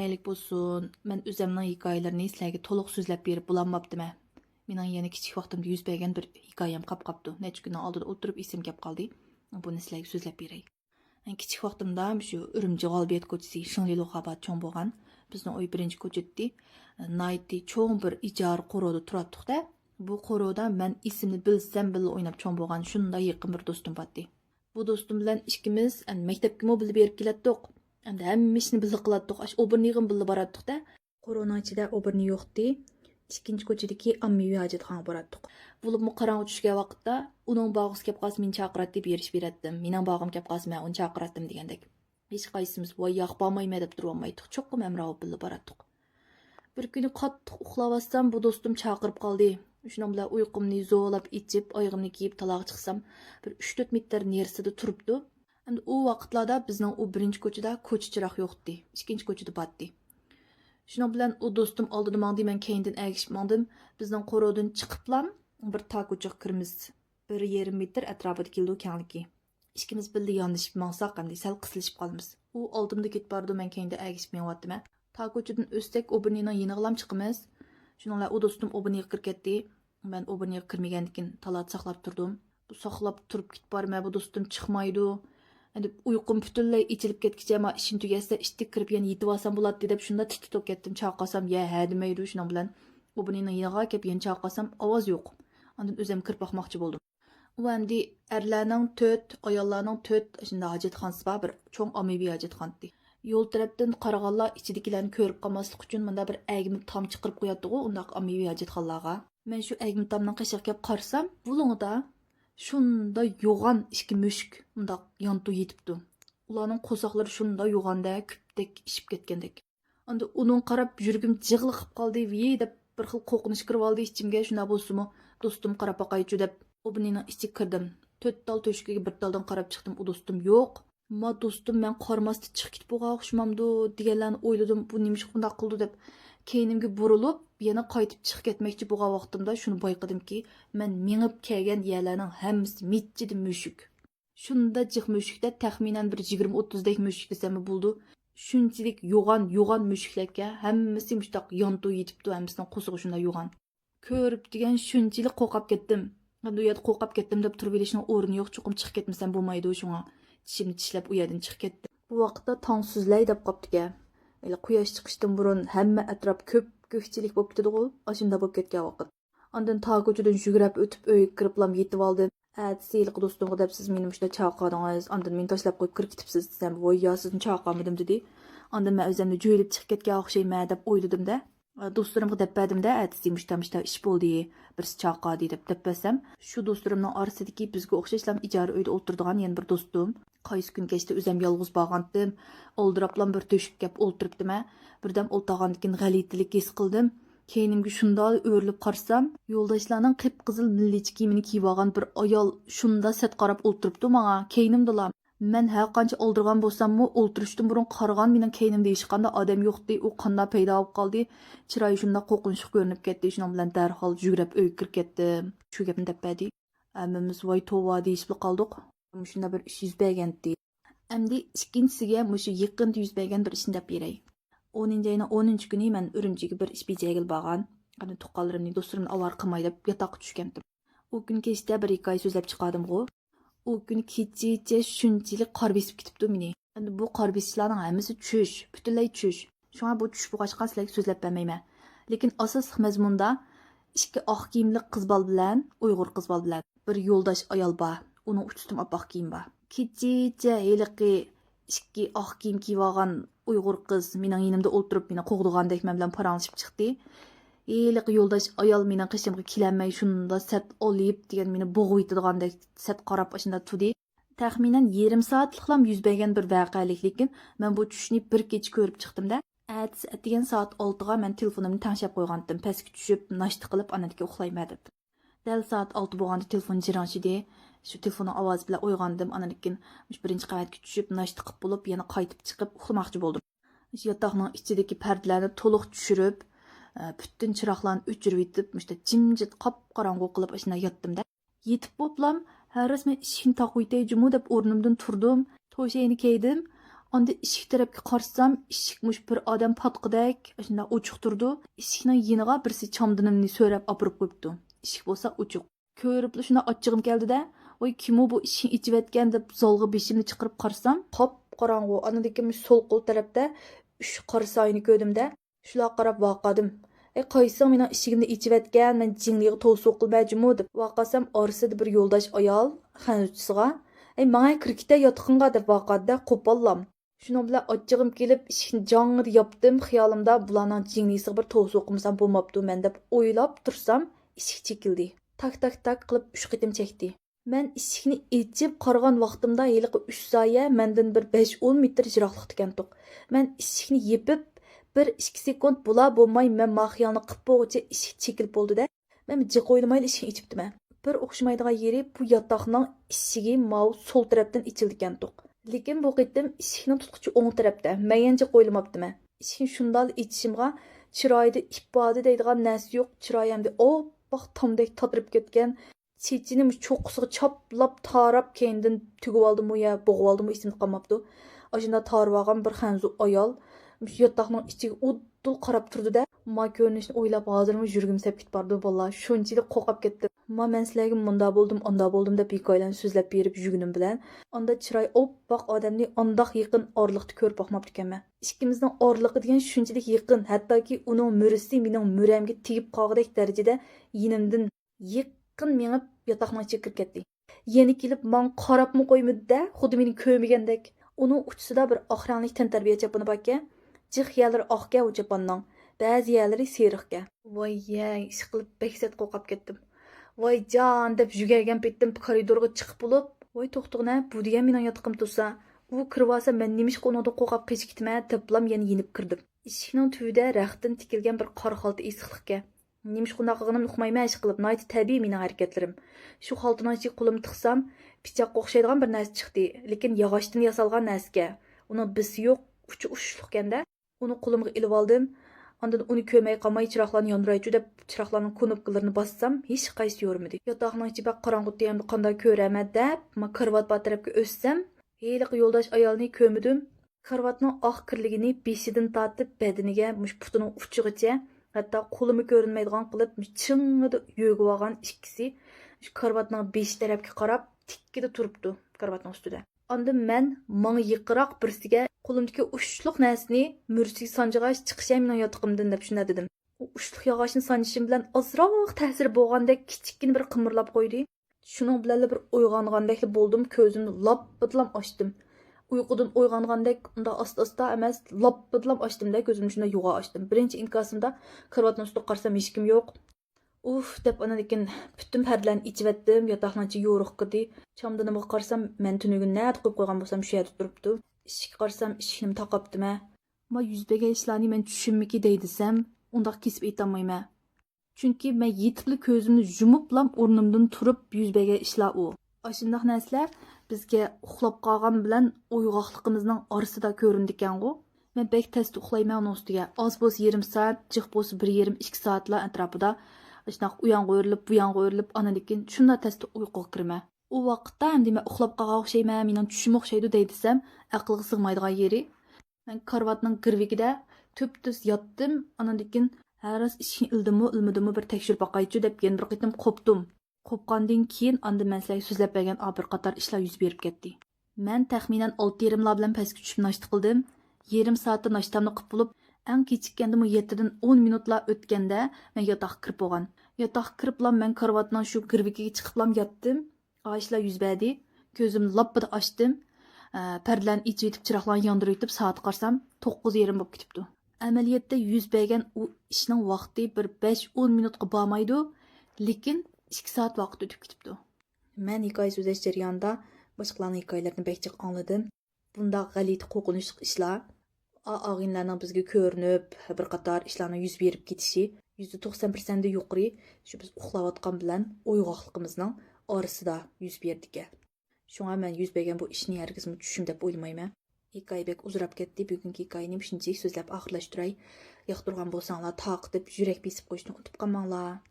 Maylik bo'lsin, men o'zimning hikoyalarimni sizlarga to'liq so'zlab berib bo'lolmabdiman. Mening yana kichik vaqtimda yuz bergan bir hikoyam qolib, necha kundan oldin o'tirib esim kelib qoldi. Buni sizlarga so'zlab beray. Kichik vaqtimda shu Urumchi G'olibiyat ko'chasi Shingli Lo'xabat cho'ng bo'lgan. Bizning uy birinchi ko'chatda nayti cho'ng bir ijara qo'roda turibdi-da. Bu qo'roda men ismini bilsam bil o'ynab cho'ng bo'lgan shunday yaqin bir do'stim bor. Bu do'stim bilan ikkimiz maktabga bilib berib kelatdik. Endi hamma ishni birga qilatdik. O'birni yig'in birga boratdik-da. Korona ichida o'birni yo'qdi. Ikkinchi ko'chadagi ommaviy hojatxonaga boratdik. Bo'libmi qorong'i tushgan vaqtda uning bog'iga kelib qolsa meni chaqiradi deb berish beratdim. Mening bog'im kelib qolsa men uni chaqiradim degandek. Hech qaysimiz voy yoq bormayman deb turolmaydik. Cho'qqim amrov birga boratdik. Bir kuni qattiq uxlayapsam bu do'stim chaqirib qoldi. Shuning bilan uyqumni zo'lab ichib, oyog'imni kiyib taloq chiqsam, bir 3-4 metr nerisida turibdi. Endi u vaqtlarda bizning u birinchi ko'chada ko'cha chiroq yo'qdi. Ikkinchi ko'chada batdi. Shuning bilan u do'stim oldida mangdi, men keyindan ergishib mangdim. Bizning qo'rodan chiqiblam bir ta ko'chaga kiramiz. 1,5 metr atrofida keldi kengligi. Ikkimiz birga yonishib mangsak, endi sal qisilishib qolamiz. U oldimda ketib bordi, men keyinda ergishib menyaptım. Ta ko'chadan o'stak o'birning yeniqlam chiqamiz. Shuning bilan u do'stim o'birniga kirib ketdi. Men o'birniga kirmagandan talat saqlab turdim. Bu saqlab turib ketib borma, bu do'stim chiqmaydi. Endi uyqum butunlay ichilib ketkicha, ama ishim tugasa ishga kirib yana yetib olsam bo'ladi deb shunda tutib ketdim. Chaqasam ya ha demaydi. Shuning bilan o'birning yeniga kelib yana chaqasam ovoz yo'q. Ondan o'zim kirib boqmoqchi bo'ldim. U endi erlarning 4, ayollarning 4 shunda hojatxonasi bor, bir cho'ng ommaviy hojatxonasi. Yo'l tarafdan qaraganlar ichidagilarni ko'rib qolmaslik uchun menda bir agim tom chiqirib qo'yadi-ku, undaq ommaviy hojatxonlarga. Men shu agim tomning qishiga kelib qarsam, bulungda shunda yo'g'an ikki mushuk undaq yontu yetibdi. Ularning qo'soqlari shunda yo'g'anda küpdek ishib ketgandek. Endi uning qarab yurgim jig'li qilib qoldi, "Vey" deb bir xil qo'rqinish kirib oldi ichimga. Shunda bo'lsa-mu, do'stim qarab boqaychi deb o'birning ichiga kirdim. 4 tal to'shkiga bir taldan qarab chiqdim. U do'stim yo'q. Ma do'stim men qarmasda chiqib ketib bo'lgan o'xshamamdi deganlarni o'yladim. Bu nima ish qundaq qildi deb keynimga burilib, yana qaytib chiqib ketmoqchi bo'lgan vaqtimda shuni bayqadimki, men mengib kelgan yerlarning hammasi mitchidi mushuk. Shunda jiq mushukda taxminan bir 20-30 dek mushuk desam bo'ldi. Shunchalik yo'g'an mushuklarga hammasi mushtaq yontu yetibdi, hammasining qo'sig'i shunda yo'g'an. Ko'rib degan shunchalik qo'rqib ketdim. Endi u yerda qo'rqib ketdim deb turib olishning o'rni yo'q, chuqum chiqib ketmasam bo'lmaydi shunga. Tishimni tishlab u yerdan chiqib ketdim. Bu vaqtda tong suzlay deb qopdi-ku. Quyosh chiqishdan burun hamma atrof ko'p ko'kchilik bo'lib ketadi-ku, ashunda bo'lib ketgan vaqt. Ondan ta ko'chadan yugurib o'tib uyga kiriblam yetib oldim. "Siyliq do'stimga deb siz meni shunday chaqirdingiz, ondan meni tashlab qo'yib kirib ketibsiz" desam, "Voy, yo sizni chaqirmadim" dedi. Ondan men o'zimni jo'yilib chiqib ketgan o'xshayman deb o'yladim-da. Do'stlarimga deb berdim-da, "Siz mushtamishda ish bo'ldi, birisi chaqirdi" deb depsam, shu do'stlarimning orasidagi bizga o'xshashlam ijara uyda o'tiradigan yana bir do'stim. Qaysi kun kechda o'zim yolg'iz borgandim, oldirablam bir to'shib kelib o'ltiribdim. Birdan o'ltagandan g'alitilik his qildim. Keynimga shunda o'rilib qarsam, yo'ldoshlarning qip-qizil milliy kiyimini kiyib olgan bir ayol shunda set qarab o'ltiribdi menga. Keynimdalar. Men har qancha oldirgan bo'lsam-mu, o'ltirishdan burun qaragan mening keynimda hech qanday odam yo'qdi. U qanday paydo bo'lib qoldi? Chiroyi shunda qo'rqinchli ko'rinib ketdi. Shuning bilan darhol yugurib uyga kirib ketdim. Shu gapni deb berdi. Hammamiz voy tova deyishib qoldik. Shunda bir ish yuz bergandi. Endi ikkinchisiga mushu yaqinda yuz bergan bir ishni deb beray. 10 kuni men Urumchiga bir ish bejagil borgan. Qani tuqqanlarimni do'stlarimni avar qilmay deb yotoqqa tushgandim. U kun kechda bir hikoya so'zlab chiqardim-ku. U kun kechacha shunchalik qor besib ketibdi meni. Endi bu qor besishlarning hammasi tush, butunlay tush. Shunga bu tush bo'lg'achqa sizlarga so'zlab bermayman. Lekin asosiy mazmunda ikki oq kiyimli qiz bol bilan, Uyg'ur qiz bol bilan bir yo'ldosh ayol bor. Uning uchidan oppoq kiyim bor. Kechacha heliqi ikki oq kiyim kiyib olgan Uyg'ur qiz mening yonimda o'tirib meni qo'g'digandek men bilan paranglashib chiqdi. Heliq yo'ldosh ayol mening qishimga kelanmay shunda set olib degan meni bo'g'ib yetadigandak set qarab ashunda turdi. Taxminan 1/2 soatliklam yuz bergan bir voqealik, lekin men bu tushni bir kecha ko'rib chiqdim-da. Degan soat 6 ga men telefonimni tanglab qo'ygandim. Pastga tushib, nashta qilib anadagi uxlayman deb. Dal soat 6 bo'lganda telefon jiranchidi. Shu telefonning ovozi bilan uyg'ondim. Anadagin birinchi qavatga tushib, nashta qilib bo'lib, yana qaytib chiqib uxlamoqchi bo'ldim. Shu yotoqning ichidagi pardalarni to'liq tushirib, bütün chiroqlarni o'chirib yetib, jimjit qop-qorong'u qilib ashuna yotdim-da. Yetib bo'plam, har rasman ishni taqib yetay jumu deb o'rnimdan turdim, to'shayni kiydim. Anda eshik tarafga qarasam, eshikmush bir odam patqidak, shunda ochiq turdi. Eshikning yeniga birisi chamdinimni so'rab opirib qo'yibdi. Eshik bo'lsa ochiq. Ko'rib shunda ochig'im keldi-da, "Voy, kim bu eshikni ichib deb zalga beshimni chiqarib qarasam, qop qorong'u. Anadagi sol qo'l tarafda 3 qora soyni ko'rdim-da, shular qarab vaqadim. Qaysi meni eshigimni ichib men jingliga to'suq qilmayjimu deb vaqasam, orasida bir yo'ldosh ayol xanujchisiga, "Manga kirkita yotqinga" deb vaqadda qo'pollam. Şunun bilan ochig'im kelib, ishni jong'ida yopdim. Xiyolimda bularning jinglisi bir to'suq qilsam bo'lmabdi men deb o'ylab tursam, eshik chekildi. Tak tak tak qilib 3 qitim chekdi. Men eshikni ichib qaragan vaqtimda heliqi 3 soya mendan bir 5-10 metr jiroqlikda ekandiq. Men eshikni yepib bir 2 sekund bo'la bo'lmay men maxiyalni qilib bo'g'icha eshik chekilib bo'ldi-da. Men jiq o'ylamayli eshikni ichibdiman. Bir o'xshamaydigan yeri bu yotoqning eshigi mau sol tarafdan ichildi ekandiq. Lekin bu qitim eshikning tutqichi o'ng tarafda. Menga qo'yilmabdiman. Eshikni shundal ichishimga chiroyida ifoda deydigan narsa yo'q. Chiroyimda oppoq tomdek totirib ketgan. Chechini cho'qqisiga choplab tarab keyindan tugib oldimmi yo bo'g'ib oldimmi esimda qolmabdi. Ashunda tarib olgan bir xanzu ayol yotoqning ichiga uddul qarab turdi-da, ma ko'rinishni o'ylab hozirmi yurgim sep ketib bordi vallahi. Shunchalik qo'rqib ketdim. Men sizlarga munda bo'ldim, onda bo'ldim deb hikoyalarni so'zlab berib yurgunim bilan, onda chiroy oppoq odamni ondoq yaqin orliqda ko'rib boqmabdi ekanman. Ikkimizning orliqi degan shunchalik yaqin, hattoki uning murisi mening muramga tegib qolgandek darajada yinimdan yaqin menib yotoqning ichiga kirib ketdi. Yeni kelib men qarabmi qo'ymadi-da, xuddi meni ko'rmagandek. Uning uchisida bir oqranlik tantarbiya chapini bor ekan. Jiq yerlari oqga o chapanning, ba'zi yerlari seriqga. Voy, ish qilib beksat qo'rqib ketdim. Voy jon deb yugargan petdim koridorga chiqib bo'lib, voy to'xtag'ina, bu degan mening yotiqim tursa, u kirib olsa men nimish qo'nida qo'rqib qechib ketma, deblam yana yinib kirdim. Eshikning tubida raxtdan tikilgan bir qora xalta esiqlikka. Nimish qundaqligini uqmayman ish qilib, noyt tabiiy mening harakatlarim. Shu xaltaning ichiga qo'limni tiqsam, pichoqqa o'xshaydigan bir narsa chiqdi, lekin yog'ochdan yasalgan narsa. Uning bisi yo'q, uchi ushliqkanda. Uni qo'limga ilib oldim. Ondan uni ko'may qolmay chiroqlarni yondiraychi deb chiroqlarning knopkalarini bossam, hech qaysi yo'rmadi. Yotoqning ichi baq qorong'uda ham qanday ko'raman deb, men karvat bar tarafga o'ssam, heliq yo'ldosh ayolni ko'rmadim. Karvatning oq kirligini beshidan tortib badaniga, mush putining uchigacha, hatto qo'limi ko'rinmaydigan qilib, ching'ida yo'g'ib olgan ikkisi shu karvatning besh tarafga qarab tikkida turibdi, karvatning ustida. Ondan men menga yiqiroq birsiga qo'limdagi ushliq narsani mursiga sanjig'ash chiqish mening yotiqimdan deb shunda dedim. U ushliq yog'ochni sanjishim bilan ozroq ta'sir bo'lgandek kichikkin bir qimirlab qo'ydi. Shuning bilan bir uyg'ongandek bo'ldim, ko'zimni lop-bitlam ochdim. Uyqudan uyg'ongandek unda asta-asta emas, lop-bitlam ochdim-da, ko'zimni shunda yo'g'a ochdim. Birinchi inkasimda karvatning ustida qarsam hech kim yo'q. Uf deb lekin bütün perdelarni ichib etdim, yotoqning ichi yo'riq kirdi. Chamdinimga qarsam, men tunugun nat qo'yib qo'ygan bo'lsam shu yerda turibdi. Ishga qarsam, ishimni taqabdim-a. Ma yuz bergan ishlarni men tushunmiki deydisam, undaq kesib aytolmayman. Chunki men yetibli ko'zimni yumiblam o'rnimdan turib yuz bergan ishlar u. Ashundaq narsalar bizga uxlab qolgan bilan uyg'oqligimizning orasida ko'rindi ekan-ku. Men bek tez uxlayman uning ustiga. Oz bo'lsa yarim soat, jiq bo'lsa 1,5-2 soatlar atrofida Ashunaq uyanga o'rilib, bu yanga o'rilib, analikin shunda tezda uyquga kiraman. U vaqtda endi men uxlab qolgan o'xshayman, mening tushim o'xshaydi deydisam, aqlga sig'maydigan yeri. Men karvatning girvigida tüp-tüz yotdim, analikin haras ishni ilmidimi bir tekshirib boqaychi deb yana bir qitim qopdim. Qopqandan keyin anda men sizlarga so'zlab bergan bir qator ishlar yuz berib ketdi. Men taxminan 6:30 bilan pastga tushib nashta qildim. Yarim soatda nashtamni qilib bo'lib, eng kechikkanda 7dan 10 minutlar o'tganda men yotoqqa kirib bo'lgan. Yotoqqa kiriblam men karvatning shu girvikiga chiqiblam yotdim. Ishlar yuz berdi. Ko'zimni loppida ochdim. Perdelarni ichib yetib chiroqlarni yondirib yetib soat qarsam 9:30 bo'lib ketibdi. Amaliyotda yuz bergan u ishning vaqti bir 5-10 minutga bormaydi, lekin 2 soat vaqt o'tib ketibdi. Men hikoya so'zlash jarayonida boshqalarning hikoyalarini bekchiq angladim. Bunda g'alati qo'rqinchli ishlar og'inlarning bizga ko'rinib, bir qator ishlarning yuz berib ketishi %90% yuqori shu biz uxlayotgan bilan uyg'oqligimizning orasida yuz berdi. Shunga men yuz bergan bu ishni hargiz tushim deb o'ylamayman. Hikoya bek uzrab ketdi. Bugungi hikoyani shunchalik so'zlab oxirlashtiray. Yoqtirgan bo'lsanglar taq deb yurak besib qo'yishni unutib qolmanglar.